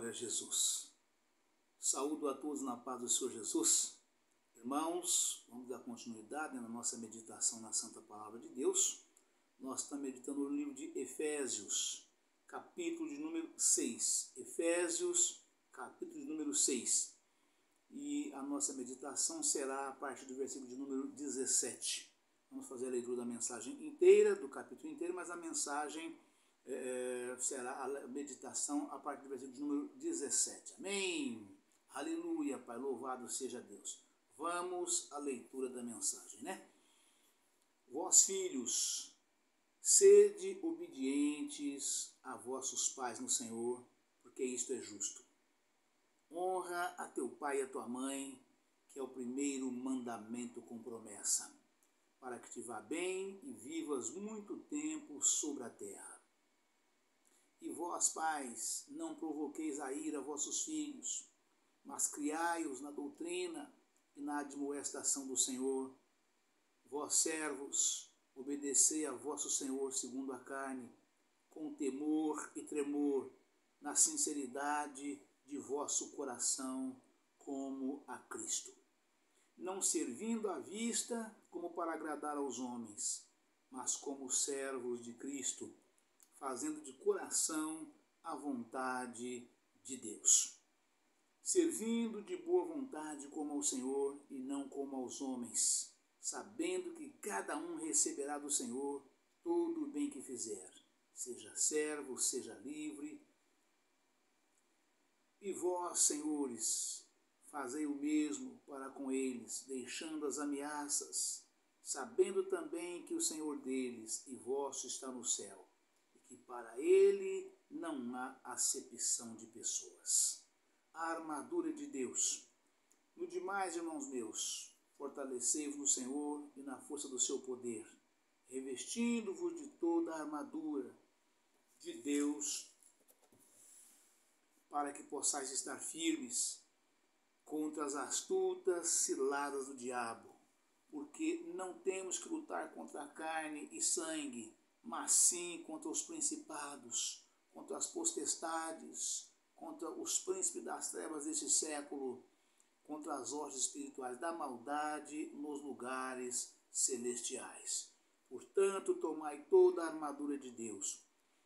Glória a Jesus. Saúdo a todos na paz do Senhor Jesus. Irmãos, vamos dar continuidade na nossa meditação na Santa Palavra de Deus. Nós estamos meditando no livro de Efésios, capítulo de número 6. Efésios, capítulo de número 6. E a nossa meditação será a partir do versículo de número 17. Vamos fazer a leitura da mensagem inteira, do capítulo inteiro, mas a mensagem será a meditação a partir do versículo de número 17. Amém? Aleluia, Pai, louvado seja Deus. Vamos à leitura da mensagem, né? Vós, filhos, sede obedientes a vossos pais no Senhor, porque isto é justo. Honra a teu pai e a tua mãe, que é o primeiro mandamento com promessa, para que te vá bem e vivas muito tempo sobre a terra. E vós, pais, não provoqueis a ira a vossos filhos, mas criai-os na doutrina e na admoestação do Senhor. Vós, servos, obedecei a vosso Senhor segundo a carne, com temor e tremor, na sinceridade de vosso coração, como a Cristo. Não servindo à vista como para agradar aos homens, mas como servos de Cristo, fazendo de coração a vontade de Deus. Servindo de boa vontade como ao Senhor e não como aos homens, sabendo que cada um receberá do Senhor todo o bem que fizer, seja servo, seja livre. E vós, senhores, fazei o mesmo para com eles, deixando as ameaças, sabendo também que o Senhor deles e vosso está no céu, e que para ele não há acepção de pessoas. A armadura de Deus. No demais, irmãos meus, fortalecei-vos no Senhor e na força do seu poder, revestindo-vos de toda a armadura de Deus, para que possais estar firmes contra as astutas ciladas do diabo, porque não temos que lutar contra a carne e sangue, mas sim contra os principados, contra as potestades, contra os príncipes das trevas deste século, contra as hostes espirituais da maldade nos lugares celestiais. Portanto, tomai toda a armadura de Deus,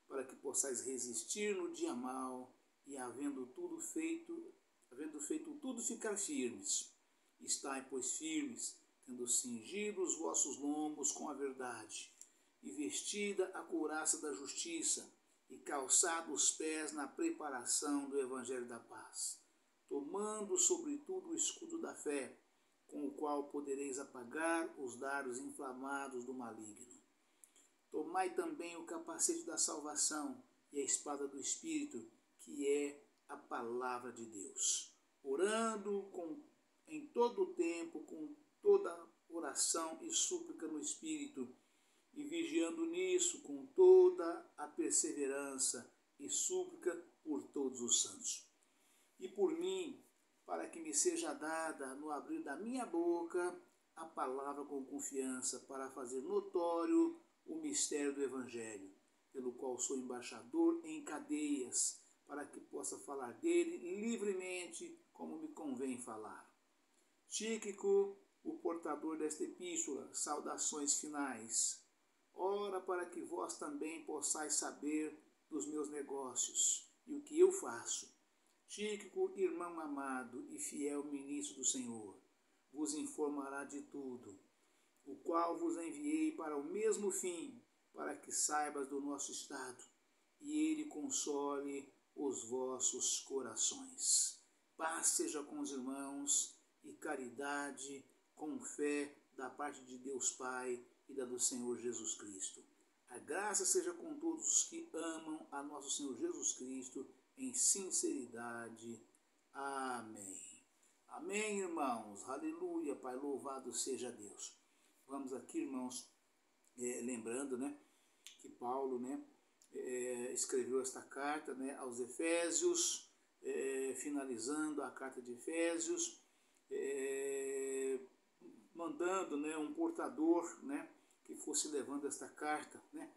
para que possais resistir no dia mau e, havendo feito tudo, ficar firmes. Estai, pois, firmes, tendo cingido os vossos lombos com a verdade, e vestida a couraça da justiça, e calçado os pés na preparação do Evangelho da paz, tomando sobretudo o escudo da fé, com o qual podereis apagar os dardos inflamados do maligno. Tomai também o capacete da salvação e a espada do Espírito, que é a palavra de Deus, orando em todo o tempo, com toda oração e súplica no Espírito, e vigiando nisso com toda a perseverança e súplica por todos os santos. E por mim, para que me seja dada no abrir da minha boca a palavra com confiança, para fazer notório o mistério do Evangelho, pelo qual sou embaixador em cadeias, para que possa falar dele livremente, como me convém falar. Tíquico, o portador desta epístola, saudações finais. Ora, para que vós também possais saber dos meus negócios e o que eu faço. Tíquico, irmão amado e fiel ministro do Senhor, vos informará de tudo, o qual vos enviei para o mesmo fim, para que saibas do nosso estado, e ele console os vossos corações. Paz seja com os irmãos e caridade com fé da parte de Deus Pai e da do Senhor Jesus Cristo. A graça seja com todos os que amam a nosso Senhor Jesus Cristo em sinceridade. Amém. Amém, irmãos. Aleluia, Pai, louvado seja Deus. Vamos aqui, irmãos, lembrando, né, que Paulo, né, escreveu esta carta, né, aos Efésios, finalizando a carta de Efésios, mandando, né, um portador, né, que fosse levando esta carta, né,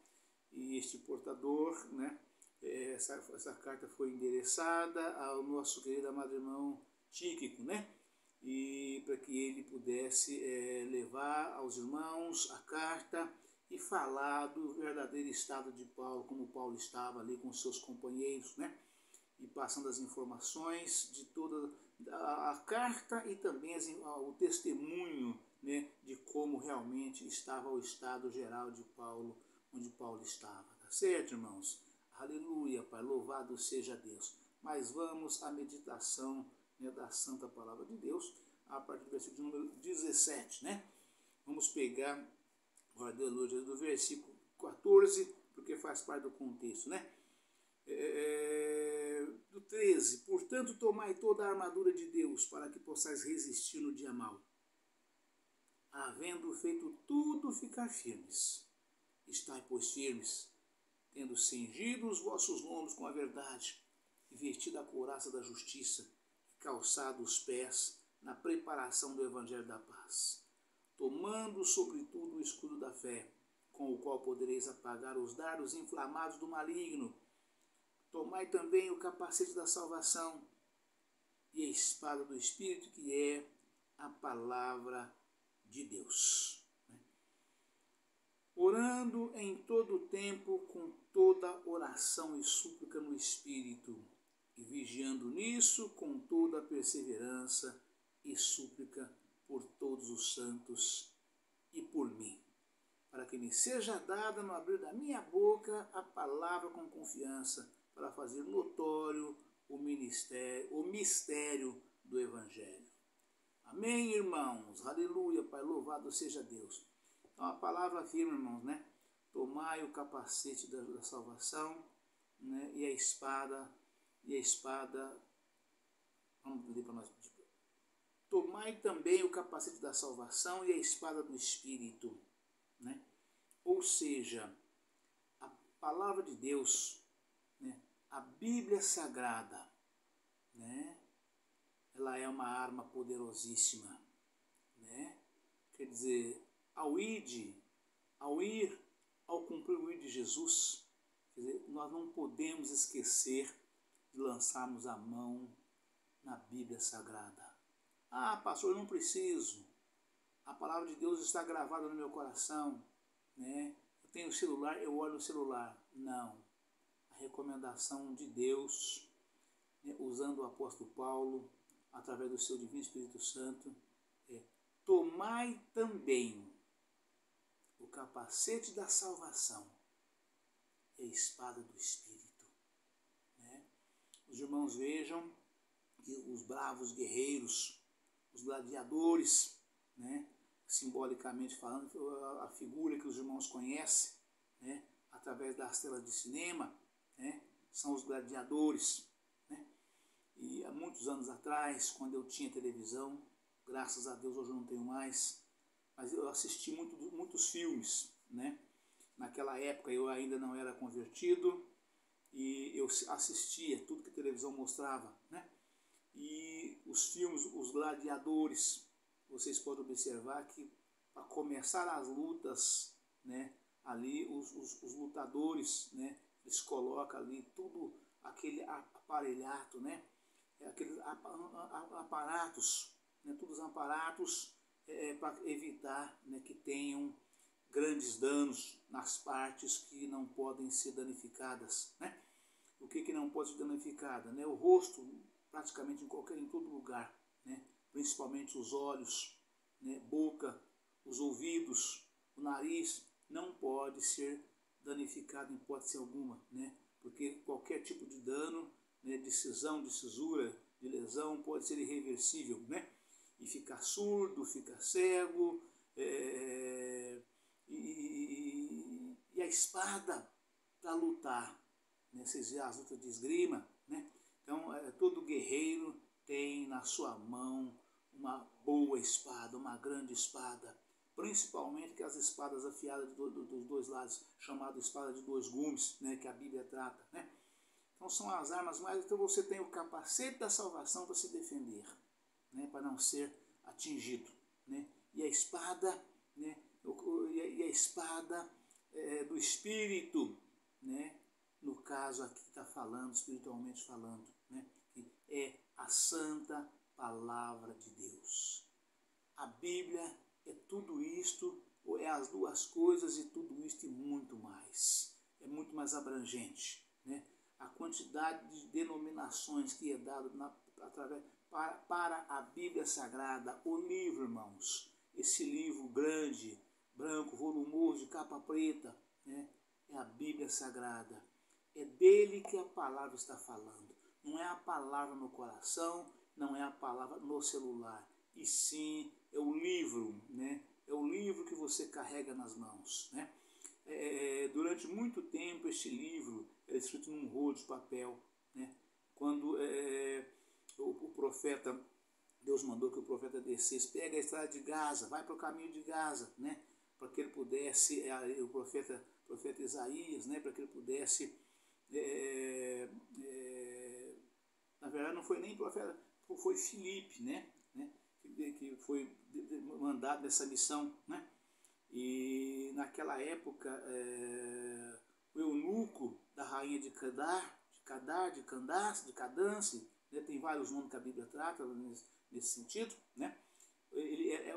e este portador, né, essa carta foi endereçada ao nosso querido amado irmão Tíquico, né? E para que ele pudesse levar aos irmãos a carta e falar do verdadeiro estado de Paulo, como Paulo estava ali com seus companheiros, né? E passando as informações de toda a carta e também o testemunho, né, de como realmente estava o estado geral de Paulo, onde Paulo estava. Tá certo, irmãos? Aleluia, Pai, louvado seja Deus. Mas vamos à meditação, né, da Santa Palavra de Deus, a partir do versículo número 17, né? Vamos pegar, aleluia, do versículo 14, porque faz parte do contexto, né? Do 13, portanto, tomai toda a armadura de Deus, para que possais resistir no dia mau. Havendo feito tudo, ficar firmes. Estai, pois, firmes, tendo cingido os vossos lombos com a verdade, e vestido a couraça da justiça, e calçado os pés na preparação do evangelho da paz, tomando sobretudo o escudo da fé, com o qual podereis apagar os dardos inflamados do maligno. Tomai também o capacete da salvação e a espada do Espírito, que é a palavra de Deus. Orando em todo o tempo com toda oração e súplica no Espírito, e vigiando nisso com toda a perseverança e súplica por todos os santos e por mim, para que me seja dada no abrir da minha boca a palavra com confiança, para fazer notório o mistério do Evangelho. Amém, irmãos? Aleluia, Pai, louvado seja Deus. Então a palavra afirma, irmãos, né? Tomai o capacete da salvação, né? E a espada, vamos ler para nós. Tomai também o capacete da salvação e a espada do Espírito, né? Ou seja, a palavra de Deus, né? A Bíblia Sagrada, né? Ela é uma arma poderosíssima, né? Quer dizer, ao ir, ao cumprir o ir de Jesus, quer dizer, nós não podemos esquecer de lançarmos a mão na Bíblia Sagrada. Ah, pastor, eu não preciso. A palavra de Deus está gravada no meu coração, né? Eu tenho celular, eu olho o celular. Não. A recomendação de Deus, né, usando o apóstolo Paulo, através do seu Divino Espírito Santo, é: tomai também o capacete da salvação e a espada do Espírito. Né? Os irmãos vejam que os bravos guerreiros, os gladiadores, né, simbolicamente falando, a figura que os irmãos conhecem, né, através das telas de cinema, né, são os gladiadores. Né? E há muitos anos atrás, quando eu tinha televisão, graças a Deus hoje eu não tenho mais, mas eu assisti muitos filmes, né? Naquela época eu ainda não era convertido e eu assistia tudo que a televisão mostrava, né? E os filmes, os gladiadores, vocês podem observar que para começar as lutas, né, ali os lutadores, né, eles colocam ali tudo aquele aparelhato, né, aqueles aparatos, né, todos os aparatos para evitar, né, que tenham grandes danos nas partes que não podem ser danificadas, né? O que não pode ser danificado, né? O rosto, praticamente em todo lugar, né? Principalmente os olhos, né? Boca, os ouvidos, o nariz, não pode ser danificado em hipótese alguma, né? Porque qualquer tipo de dano, né, de cisão, de cisura, de lesão, pode ser irreversível, né? E ficar surdo, ficar cego, e a espada para lutar, né? Vocês veem as lutas de esgrima, né? Então, todo guerreiro tem na sua mão uma boa espada, uma grande espada, principalmente que as espadas afiadas dos dois lados, chamada espada de dois gumes, né? Que a Bíblia trata, né? Então, são as armas mais... Então, você tem o capacete da salvação para se defender, né? Para não ser atingido, né? E a espada, né? E a espada do Espírito, né? No caso caso aqui está falando, espiritualmente falando, né? Que é a santa palavra de Deus. A Bíblia é tudo isto, ou é as duas coisas e tudo isto e muito mais. É muito mais abrangente, né? A quantidade de denominações que é dado para a Bíblia Sagrada, o livro, irmãos, esse livro grande, branco, volumoso, de capa preta, né? É a Bíblia Sagrada. É dele que a palavra está falando. Não é a palavra no coração, não é a palavra no celular, e sim é o livro, né? É o livro que você carrega nas mãos, né? Durante muito tempo este livro era escrito num rolo de papel, né? Quando o profeta, Deus mandou que o profeta descesse, pega a estrada de Gaza, vai para o caminho de Gaza, né? Para que ele pudesse, o profeta Isaías, né? Para que ele pudesse, na verdade não foi nem profeta, foi Filipe, né? Que foi mandado nessa missão, né? E naquela época, o eunuco da rainha de Cadance, né? Tem vários nomes que a Bíblia trata nesse sentido, né? Ele é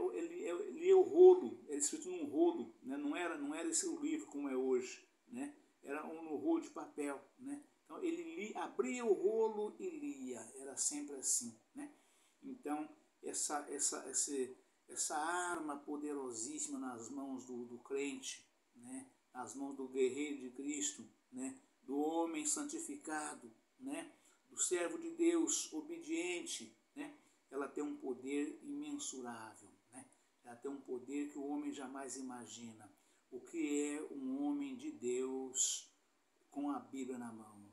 o rolo, era escrito num rolo, né? Não era esse o livro como é hoje, né? Era um rolo de papel, né? Então ele abria o rolo e lia, era sempre assim, né? Então essa arma poderosíssima nas mãos do crente, né? Nas mãos do guerreiro de Cristo, né? Do homem santificado, né? Do servo de Deus obediente, né? Ela tem um poder imensurável, né? Ela tem um poder que o homem jamais imagina. O que é um homem de Deus com a Bíblia na mão?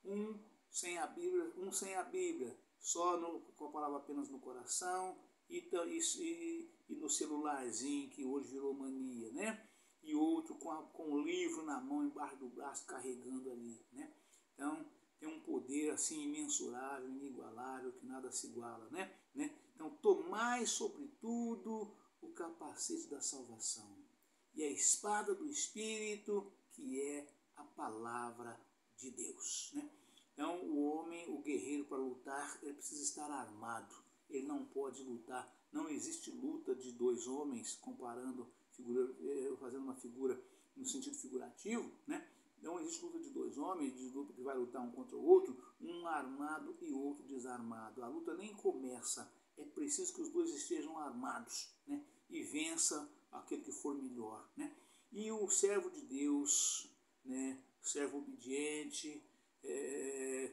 Um sem a Bíblia, só com a palavra apenas no coração e no celularzinho que hoje virou mania, né? E outro com o livro na mão, embaixo do braço, carregando ali, né? Então, tem um poder assim imensurável, inigualável, que nada se iguala, né? Então, tomai sobretudo o capacete da salvação e a espada do Espírito, que é a palavra de Deus, né? Então, o homem, o guerreiro, para lutar, ele precisa estar armado. Ele não pode lutar. Não existe luta de dois homens, comparando, fazendo uma figura no sentido figurativo, né? Não existe luta de dois homens, que vai lutar um contra o outro, um armado e outro desarmado. A luta nem começa. É preciso que os dois estejam armados, né? E vença aquele que for melhor, né? E o servo de Deus, né? O servo obediente,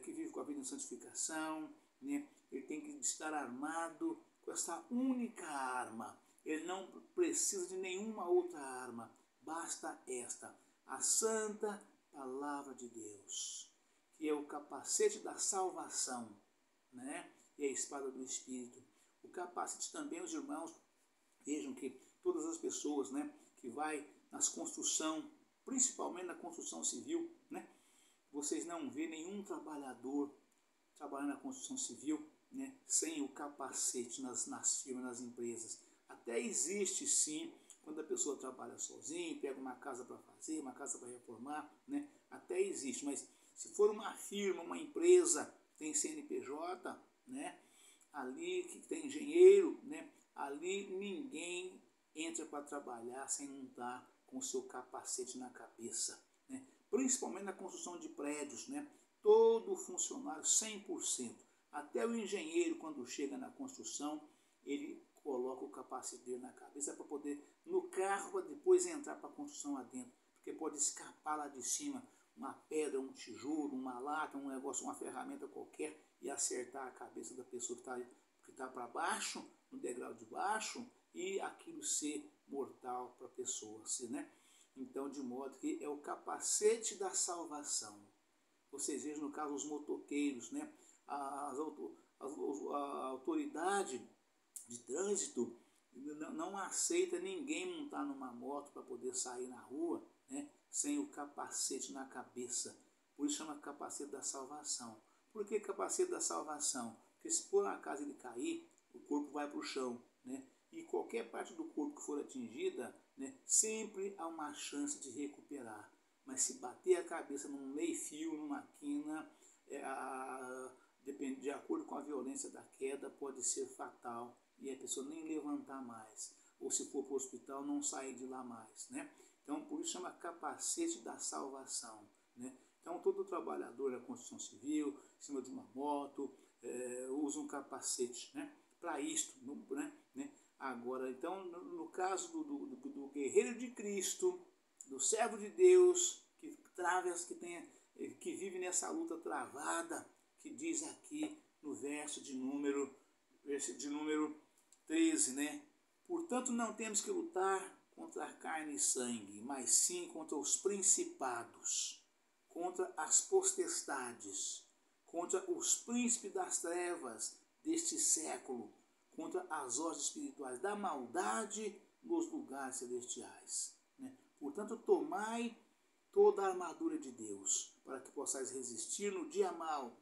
que vive com a vida em santificação, né? Ele tem que estar armado com essa única arma. Ele não precisa de nenhuma outra arma. Basta esta, a santa palavra de Deus, que é o capacete da salvação, né? E a espada do Espírito. O capacete também, os irmãos, vejam que todas as pessoas, né, que vai nas construções, principalmente na construção civil, né? Vocês não vê nenhum trabalhador trabalhando na construção civil, né, sem o capacete nas firmas, nas empresas. Até existe sim, quando a pessoa trabalha sozinha, pega uma casa para fazer, uma casa para reformar, né, até existe, mas se for uma firma, uma empresa, tem CNPJ, né, ali que tem engenheiro, né, ali ninguém entra para trabalhar sem não estar com o seu capacete na cabeça, né? Principalmente na construção de prédios, né? Todo funcionário, 100%, até o engenheiro, quando chega na construção, ele coloca o capacete dele na cabeça para poder, no carro, para depois entrar para a construção lá dentro, porque pode escapar lá de cima uma pedra, um tijolo, uma lata, um negócio, uma ferramenta qualquer e acertar a cabeça da pessoa que está para baixo, no degrau de baixo, e aquilo ser mortal para a pessoa, né? Então, de modo que é o capacete da salvação. Vocês vejam, no caso, os motoqueiros, né? A autoridade de trânsito não aceita ninguém montar numa moto para poder sair na rua, né, sem o capacete na cabeça. Por isso chama capacete da salvação. Por que capacete da salvação? Porque se por acaso ele cair, o corpo vai para o chão, né? E qualquer parte do corpo que for atingida, né, sempre há uma chance de recuperar. mas se bater a cabeça num meio-fio, numa quina, depende, de acordo com a violência da queda, pode ser fatal e a pessoa nem levantar mais, ou se for para o hospital, não sair de lá mais, né? Então, por isso chama capacete da salvação, né? Então, todo trabalhador da construção civil, em cima de uma moto, usa um capacete, né? Para isto, né? Agora, então, no caso do guerreiro de Cristo, do servo de Deus, que vive nessa luta travada, que diz aqui no verso de número 13, né? Portanto, não temos que lutar contra a carne e sangue, mas sim contra os principados, contra as potestades, contra os príncipes das trevas deste século, contra as hostes espirituais da maldade nos lugares celestiais, né? Portanto, tomai toda a armadura de Deus, para que possais resistir no dia mau,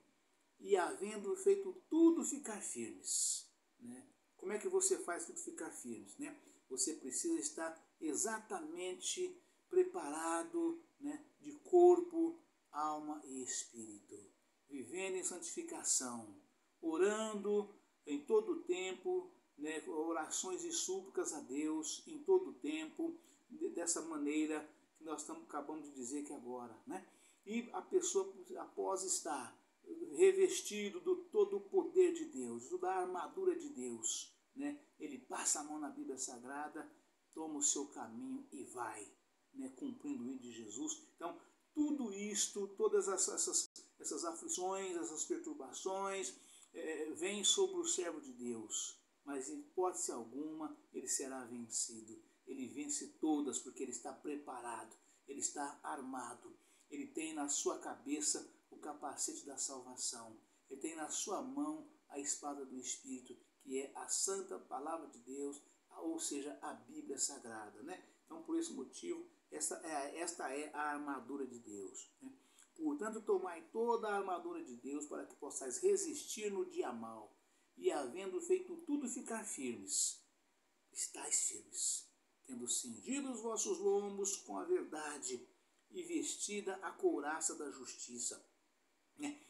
e havendo feito tudo, ficar firmes, né? Como é que você faz tudo ficar firmes, né? Você precisa estar exatamente preparado, né, de corpo, alma e espírito, vivendo em santificação, orando em todo o tempo, né, orações e súplicas a Deus em todo o tempo, dessa maneira que nós acabamos de dizer que agora, né? E a pessoa, após estar revestido do todo o poder de Deus, da armadura de Deus, né? Ele passa a mão na Bíblia Sagrada, toma o seu caminho e vai, né? Cumprindo o hino de Jesus. Então, tudo isto, todas essas aflições, essas perturbações, vêm sobre o servo de Deus, mas em hipótese alguma ele será vencido. Ele vence todas porque ele está preparado, ele está armado, ele tem na sua cabeça o capacete da salvação, ele tem na sua mão a espada do Espírito, que é a santa palavra de Deus, ou seja, a Bíblia Sagrada, né? Então, por esse motivo, esta é a armadura de Deus, né? Portanto, tomai toda a armadura de Deus para que possais resistir no dia mau, e havendo feito tudo, ficar firmes. Estais firmes, tendo cingido os vossos lombos com a verdade e vestida a couraça da justiça, né?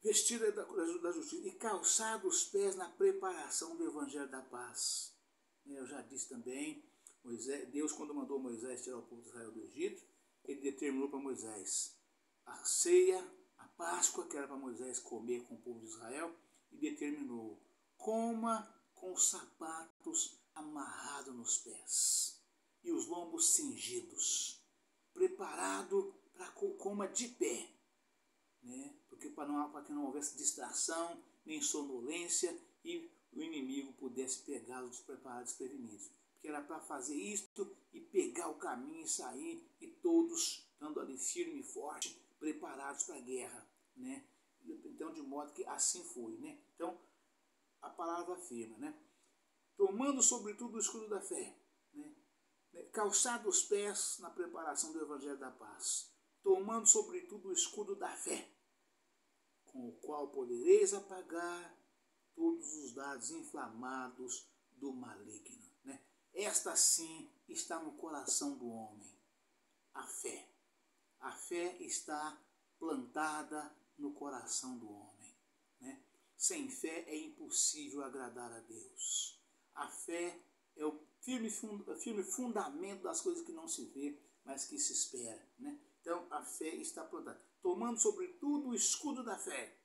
Vestida da justiça e calçado os pés na preparação do evangelho da paz. Eu já disse também, Deus, quando mandou Moisés tirar o povo de Israel do Egito, ele determinou para Moisés a ceia, a Páscoa, que era para Moisés comer com o povo de Israel, e determinou: coma com os sapatos amarrados nos pés e os lombos cingidos, preparado para coma de pé, né? Porque para que não houvesse distração, nem sonolência, e o inimigo pudesse pegá-los despreparados, desprevenidos. Porque era para fazer isto e pegar o caminho e sair, e todos estando ali firme e forte, preparados para a guerra, né? Então, de modo que assim foi, né? Então, a palavra afirma, né? Tomando sobretudo o escudo da fé, né? Calçado os pés na preparação do evangelho da paz, tomando sobretudo o escudo da fé, com o qual podereis apagar todos os dardos inflamados do maligno, né? Esta sim está no coração do homem, a fé. A fé está plantada no coração do homem, né? Sem fé é impossível agradar a Deus. A fé é o firme fundamento das coisas que não se vê, mas que se espera, né? Então a fé está plantada, tomando sobretudo o escudo da fé,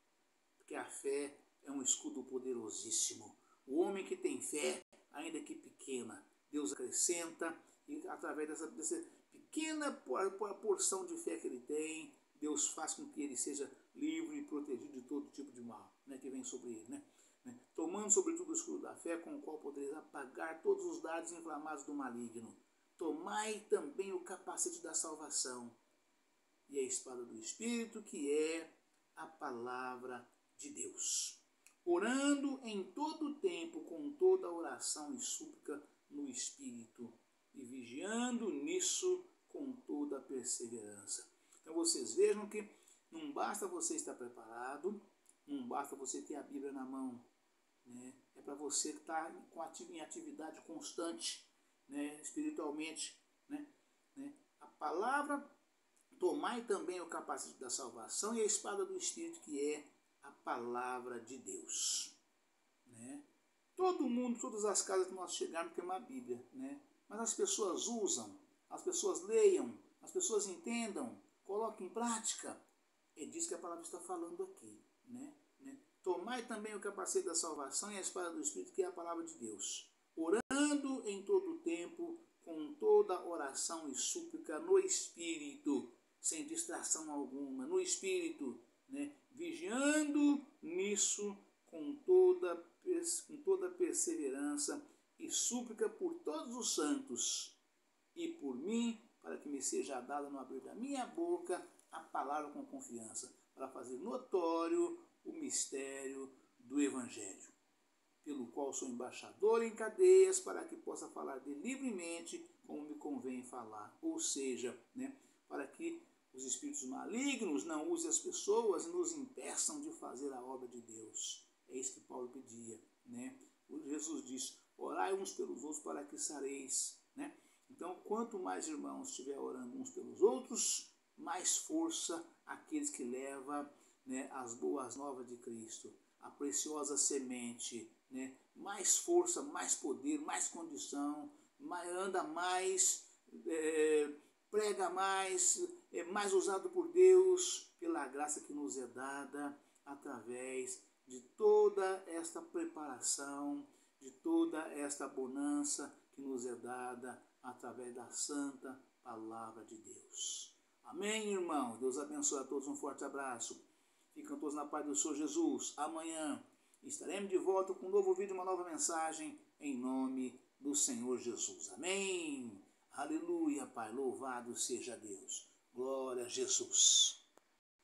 porque a fé é um escudo poderosíssimo. O homem que tem fé, ainda que pequena, Deus acrescenta, e através dessa pequena porção de fé que ele tem, Deus faz com que ele seja livre e protegido de todo tipo de mal, né, que vem sobre ele, né? Tomando sobretudo o escudo da fé, com o qual podereis apagar todos os dardos inflamados do maligno. Tomai também o capacete da salvação e a espada do Espírito, que é a palavra de Deus, orando em todo o tempo com toda oração e súplica no Espírito, e vigiando nisso com toda a perseverança. Então vocês vejam que não basta você estar preparado, não basta você ter a Bíblia na mão, né? É para você estar em atividade constante, né? Espiritualmente, né? A palavra, tomai também o capacete da salvação e a espada do Espírito, que é a palavra de Deus. Né? Todo mundo, todas as casas que nós chegarmos tem uma Bíblia, né? Mas as pessoas usam, as pessoas leiam, as pessoas entendam, coloquem em prática. É disso que a palavra está falando aqui. Né? Tomai também o capacete da salvação e a espada do Espírito, que é a palavra de Deus. Orando em todo o tempo, com toda oração e súplica no Espírito, sem distração alguma, no Espírito, né? Vigiando nisso com toda perseverança e súplica por todos os santos e por mim, para que me seja dada no abrir da minha boca a palavra com confiança, para fazer notório o mistério do Evangelho, pelo qual sou embaixador em cadeias, para que possa falar dele livremente, como me convém falar. Ou seja, né, para que os espíritos malignos não usem as pessoas e nos impeçam de fazer a obra de Deus. É isso que Paulo pedia. Né? Jesus diz, orai uns pelos outros para que sareis. Né? Então, quanto mais irmãos estiver orando uns pelos outros, mais força aqueles que levam, né, as boas novas de Cristo, a preciosa semente, né, mais força, mais poder, mais condição, anda mais, prega mais, é mais usado por Deus, pela graça que nos é dada, através de toda esta preparação, de toda esta bonança que nos é dada, através da santa palavra de Deus. Amém, irmão? Deus abençoe a todos, um forte abraço. Ficam todos na paz do Senhor Jesus. Amanhã estaremos de volta com um novo vídeo, uma nova mensagem, em nome do Senhor Jesus. Amém? Aleluia, Pai. Louvado seja Deus. Glória a Jesus.